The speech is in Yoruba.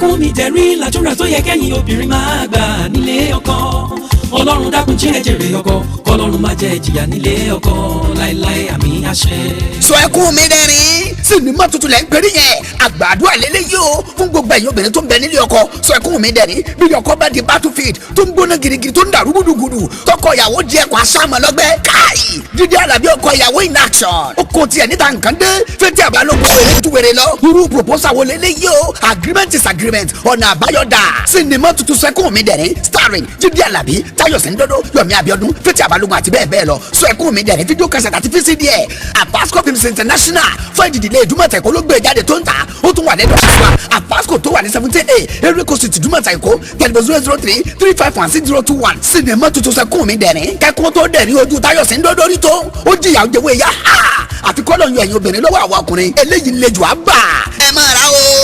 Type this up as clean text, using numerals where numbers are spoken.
Ẹkun Mi Dẹrin làdúrà tó yẹ kẹ́yìn obìnrin máa gbà nílé ọkọ. Ọlọ́run dákun jẹ́ jèrè ọkọ, kọ́lọ́run má jẹ́ jìyà nílé ọkọ, láéláé àmì àṣẹ. sọ Ẹkun Mi Dẹrin sinimá tuntun lẹ́ ń pèrè yẹn àgbàdo àlélẹ́ yìí o fún gbogbo ẹ̀yin obìnrin tó ń bẹ nílé ọkọ. sọ Ẹkun Mi Dẹrin bí ọkọ bá di battlefield tó ń gbóná girigiri tó ń dàrú gudugudu tọkọ ìyàwó di ẹ̀kọ́ asámọ lọ́gbẹ́ káì Jídé Àlàbí ọkọ ìyàwó in action. ó kò tiẹ̀ níta nǹkan dé fẹ́tí àbálòpọ̀ èrè tó wèrè lọ irú proposal wo lélẹ́ yìí o agreement is agreement ọ̀nà àbáyọ̀dà sinimá tuntun sọ Ẹkun Mi Dẹrin starring Jídé Àlàbí Táyọ̀ Sẹ́ńdọ́dọ́ Yomi Abiodun fẹ́tí àbálòpọ̀ àti bẹ́ẹ̀ bẹ́ẹ̀ lọ. sọ Ẹkun Mi Dẹrin fídíò kẹsẹ̀ àti fcd ẹ̀ Afasco films international fún ìdílé ìdúmọ̀tà Èkó ló gbé jáde tó ń ta ó tún wà lẹ́dọ̀ ṣùgbọ́n Afasco tó wà ní 17A erékò sí ìdúmọ̀tà Èkó tẹlifíṣàn 003-351-6021 sinimá tuntun sọ Ẹkun Mi Dẹrin kẹ́kún tó dẹ̀rín ojú Táyọ̀ Sẹ́ńdọ́dọ́ rí tó ó jìyà ó jẹ́wọ́ ẹ̀yà àfikọ́ lọ́yún ẹ̀yin obìnrin lọ́wọ́ àwọn ọkùnrin eléyìí lè jù á bà. ẹ máa ra o.